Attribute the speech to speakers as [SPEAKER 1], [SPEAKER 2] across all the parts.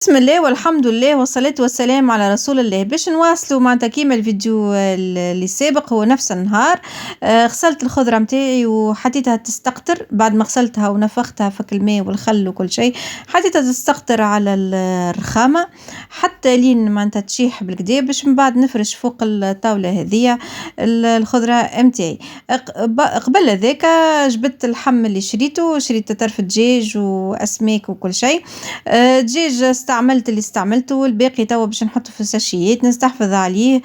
[SPEAKER 1] بسم الله والحمد لله والصلاة والسلام على رسول الله. باش نواصلوا معناتها كيما الفيديو اللي سابق، هو نفس النهار. غسلت الخضرة متاعي وحطيتها تستقطر. بعد ما غسلتها ونفختها فك الماء والخل وكل شيء، حطيتها تستقطر على الرخامة حتى لين معناتها تشيح بالكدا، باش من بعد نفرش فوق الطاولة هذية الخضرة متاعي. قبل هذاك جبت اللحم اللي شريت طرف دجاج وأسماك وكل شيء. دجاج استعملت اللي استعملته، والباقي توا باش نحطه في الساشيات نستحفظ عليه.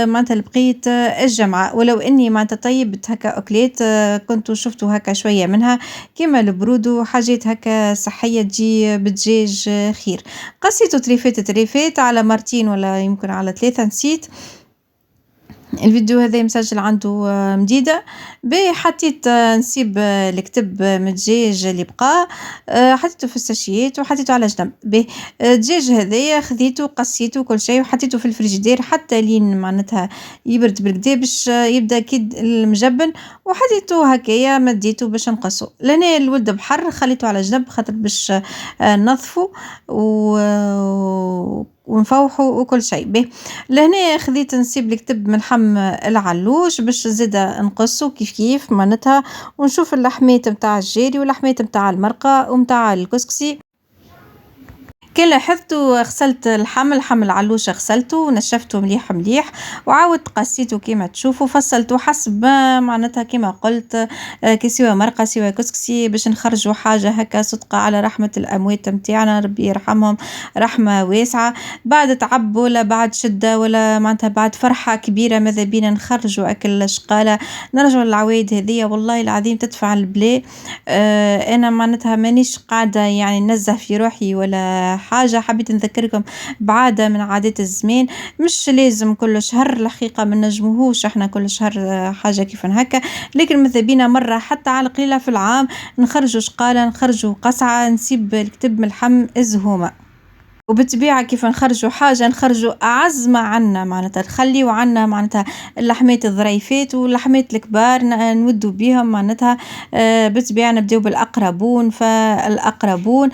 [SPEAKER 1] معناتها لبقيت الجمعة، ولو اني معناتها طيبت هكا اكلات، كنتو شفتوا هكا شوية منها كيما البرود وحاجات هكا صحية تجي بالدجاج خير. قصيته تريفات على مرتين ولا يمكن على 3، نسيت. الفيديو هذا مسجل عنده مديدة. حطيت نسيب الكتب من الدجاج اللي بقى، حطيته في الساشيات وحطيته على جنب. الدجاج هذايا خذيته قصيته كل شيء وحطيته في الفريجيدير حتى لين معناتها يبرد بالكدا باش يبدا كيد المجبن، وحطيته هكايا مديته باش نقصه. لهنا الولد بحر خليته على جنب خاطر باش نظفه ونفوحه وكل شيء. لهنا خذيت نسيب الكتب من حم العلوش باش زاده نقصه كيف معناتها، ونشوف اللحمات متاع الجاري واللحمات متاع المرقة ومتاع الكسكسي. كان لاحظتوا غسلت الحم العلوش، غسلته ونشفته مليح وعاودت قسيته كيما تشوفوا، فصلته حسب معناتها كيما قلت. كي سوا مرقه سوا كسكسي باش نخرجوا حاجه هكا صدقه على رحمه الاموات متاعنا، ربي يرحمهم رحمه واسعه. بعد تعب ولا بعد شده ولا معناتها بعد فرحه كبيره، ماذا بينا نخرجوا اكل شقاله، نرجعوا للعوايد هذيا والله العظيم تدفع البلاء. انا معناتها مانيش قاعده يعني ننزه في روحي ولا حاجة، حبيت نذكركم بعادة من عادات الزمان. مش لازم كل شهر الحقيقة، من نجموهوش احنا كل شهر حاجة كيف هكا، لكن ماذا بينا مرة حتى على قليلة في العام نخرجوا شقالة، نخرجوا قصعة، نسيب الكتب من الحم الزهومة. وبالطبيعة كيف نخرجوا حاجة نخرجوا أعز ما عنا، معناتها نخليوا عنا معناتها اللحمات الظريفات واللحمات الكبار نودوا بيهم معناتها. بالطبيعة نبداو بالأقربون، فالأقربون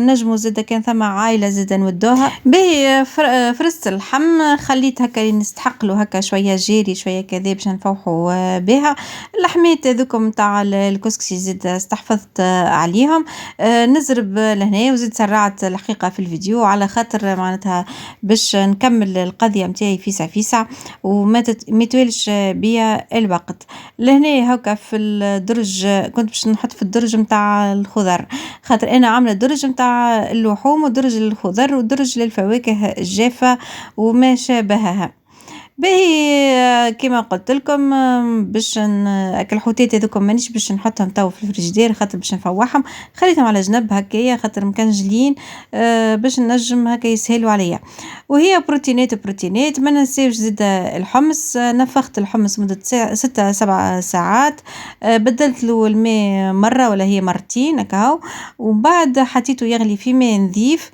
[SPEAKER 1] نجموا زادا كان ثم عائلة زادا نودوها به. فرست اللحم خليت هكا نستحق له هكا شوية جيري شوية كذا باش نفوحوا بها. اللحمات هذوكم تاع الكسكسي زاد استحفظت عليهم. نزرب لهنا وزيد سرعت الحقيقة في الفيديو على خاطر معناتها باش نكمل القضية متاعي فيسع وما يتوالش بيا الوقت. لهنا هكا في الدرج كنت باش نحط في الدرج متاع الخضر، خاطر انا عامله درج متاع اللحوم ودرج للخضر ودرج للفواكه الجافة وما شابهها. كما قلت لكم، باش الحوتات هذوكم مانيش باش نحطهم تو في الفريجيدير خاطر باش نفوحهم، خليتهم على جنب هكايا خاطر مكنجلين. باش نجم هكا يسهلوا عليا. وهي بروتينات ما ننساوش زيد الحمص. نفخت الحمص مدة 6-7 ساعات. بدلت له الماء مرة ولا هي مرتين هكاو، وبعد حطيته يغلي في ماء نظيف.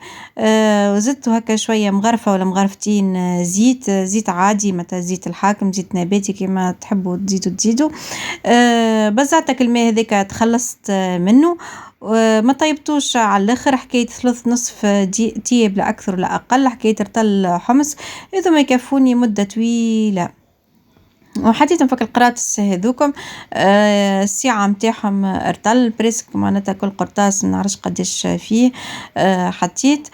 [SPEAKER 1] وزدته هكا شوية مغرفة ولا مغرفتين زيت عادي، متى زيت الحاكم زيت نباتي كما تحبوا تزيدوا. بزعتك الماء هذاك تخلصت منه. ما طيبتوش على الاخر، حكايه ثلث نصف تياب لا اكثر لا اقل، حكايه رطل حمص اذا ما يكفوني مده طويله. وحطيتهم فك القراطس هذوكم. السعة متاعهم ارتل بريسك معناتها كل قرطاس منعرفش قداش فيه. حطيت.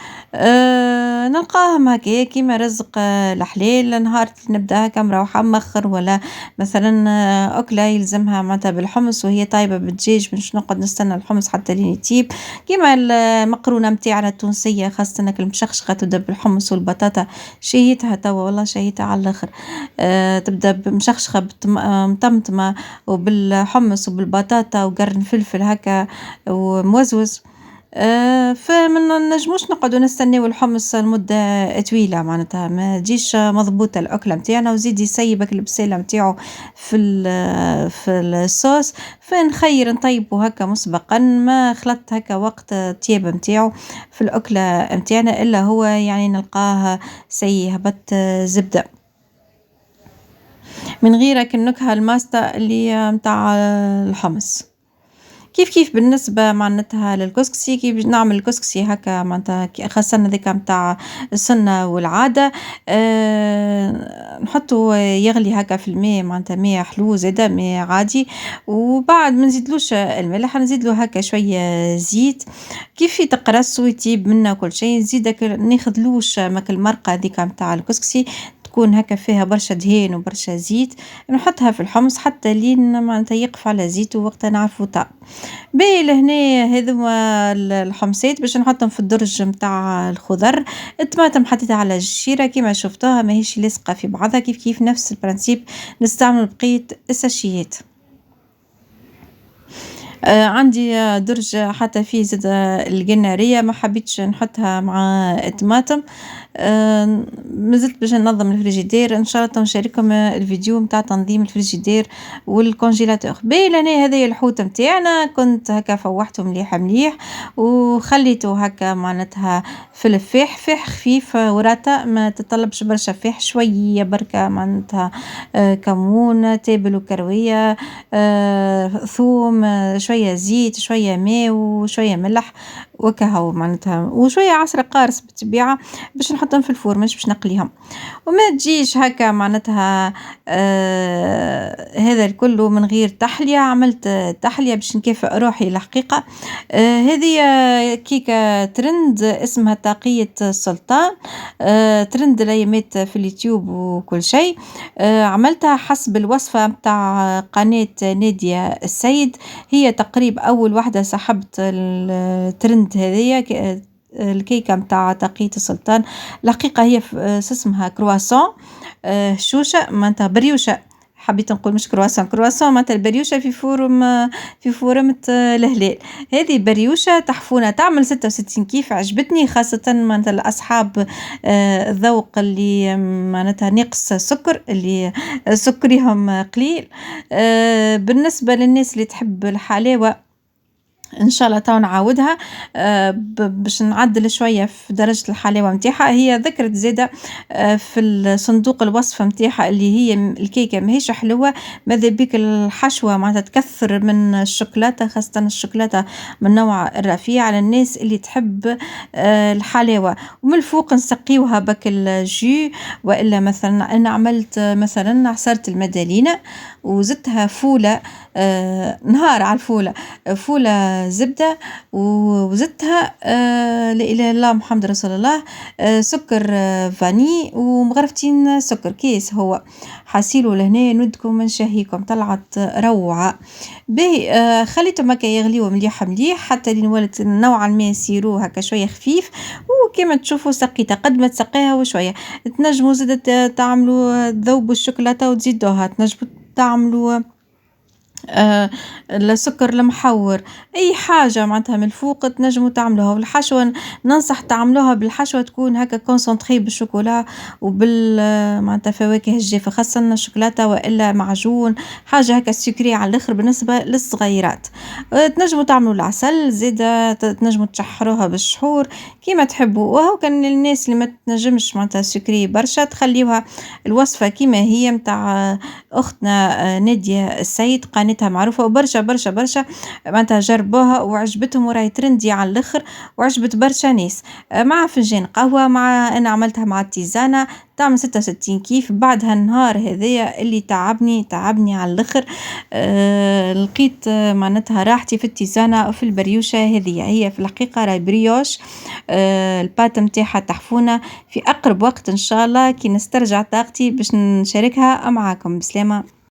[SPEAKER 1] نلقاهم هكايا كيما رزق الحلال. نهار نبدا هكا مروحة مخر ولا مثلا أكلة يلزمها معناتها بالحمص وهي طايبة بالدجاج، باش نقعد نستنى الحمص حتى لين يطيب. كيما المقرونة متاعنا التونسية خاصة انك المشخشقة تبدا بالحمص والبطاطا، شهيتها توا والله شهيتها على الاخر. تبدا بمشخشخة مطمطمة وبالحمص وبالبطاطا وقرن فلفل هكا وموزوز. فمن نجموش نقعدوا نستناو الحمص لمدة طويلة، معناتها ما تجيش مضبوطة الأكلة متاعنا، وزيد يسيبك البسالة متاعو في الصوص. فنخير نطيبه هكا مسبقا، ما خلطت هكا وقت الطياب متاعو في الأكلة متاعنا إلا هو يعني نلقاه سي هبط زبدة من غيرك النكهة الماسطة اللي متاع الحمص. كيف بالنسبة معناتها للكسكسي كي باش نعمل الكسكسي هكا معناتها خاصة هاذاك متاع السنة والعادة. نحطو يغلي هكا في الماء معناتها ماء حلو زادا ماء عادي، وبعد ما نزيدلوش الملح نزيدلو هكا شوية زيت كيف يتقرص ويطيب منا كل شيء. نزيد ناخذلوش ماك المرقة هاذيك متاع الكسكسي تكون هكا فيها برشا دهان وبرشا زيت، نحطها في الحمص حتى لين معناتها يقف على زيتو وقتها نعرفو طاب. باهي لهنا هاذوما الحمصات باش نحطهم في الدرج متاع الخضر. الطماطم حطيتها على الجشيرة كيما شفتوها ماهيش لاصقة في بعضها كيف نفس البرانسيب نستعمل بقية الساشيات. عندي درج حتى فيه زاد القنارية ما حبيتش نحطها مع الطماطم. مازلت باش ننظم الفريجيدير إن شاء الله نشارككم الفيديو متاع تنظيم الفريجيدير والكونجيلاتور. باهي لهنا هذايا الحوت متاعنا كنت هكا فوحته مليح وخليته هكا معناتها في الفاح فاح خفيف ورطة ما تطلبش برشا فاح شوية بركة معناتها كمون تابل وكروية ثوم شوية زيت شوية ماء وشوية ملح وكهو معناتها وشوية عصرة قارص بالطبيعة باش نحطهم في الفور مش باش نقليهم. وما تجيش هكا معناتها هذا الكل من غير تحلية. عملت تحلية باش نكافئ روحي الحقيقة. هذه كيكة ترند اسمها طاقية السلطان. ترند الايامات في اليوتيوب وكل شيء. عملتها حسب الوصفة متاع قناة نادية السيد، هي تقريبا أول واحدة سحبت الترند هذيا الكيكة متاع طاقية السلطان. الحقيقة هي اسمها كرواسون شوشة معناتها بريوشة، حبيت نقول مش كرواسون معناتها البريوشة في فورمة الهلال. هذه بريوشة تحفونة تعمل 66 كيف عجبتني خاصة معناتها الأصحاب الذوق اللي معناتها ناقص سكر اللي سكريهم قليل. بالنسبة للناس اللي تحب الحلاوة إن شاء الله تو نعاودها باش نعدل شوية في درجة الحلاوة متاعها. هي ذكرت زادة في الصندوق الوصفة متاعها اللي هي الكيكة ماهيش حلوة ماذا بيك الحشوة معناتها تكثر من الشوكولاتة خاصة الشوكولاتة من نوع الرفيع على الناس اللي تحب الحلاوة. ومن الفوق نسقيوها بك الجو وإلا مثلا أنا عملت مثلا عصرت المدالينة وزدتها فولة نهار على الفولة فولة زبدة وزدتها لا إله إلا الله محمد رسول الله سكر فاني ومغرفتين سكر كيس هو حاسيلو لهنا ندكم من شهيكم طلعت روعة. باهي خليتهم هكا يغليو مليح حتى لين ولت نوعا ما يصيروا هكا شوية خفيف وكما تشوفوا سقيتها قد ما تسقيها وشوية. تنجموا زاد تعملوا ذوبوا الشوكولاتة وتزيدوها تنجموا تعملوا السكر المحور اي حاجه معناتها من الفوق تنجموا تعملوها. والحشوه ننصح تعملوها بالحشوه تكون هكا كونسونطري بالشوكولا وبال معناتها فواكه الجافه خاصه الشوكولاته والا معجون حاجه هكا سكري على الاخر بالنسبه للصغيرات. تنجموا تعملوا العسل زيدا تنجموا تشحروها بالشحور كيما تحبوا. وهو كان الناس اللي ما تنجمش معناتها سكري برشا تخليوها الوصفه كيما هي متاع اختنا نادية السيد قناتها معروفة وبرشا برشا برشا معناتها جربوها وعجبتهم وراهي ترندي على الاخر وعجبت برشا ناس. مع فنجان قهوة مع انا عملتها مع التيزانة تعمل 66 كيف. بعدها النهار هذايا اللي تعبني على الاخر لقيت معناتها راحتي في التيزانة وفي البريوشة هذه هي في الحقيقة راهي بريوش. البات متاعها تحفونة في اقرب وقت ان شاء الله كي نسترجع طاقتي باش نشاركها معاكم. بسلامة.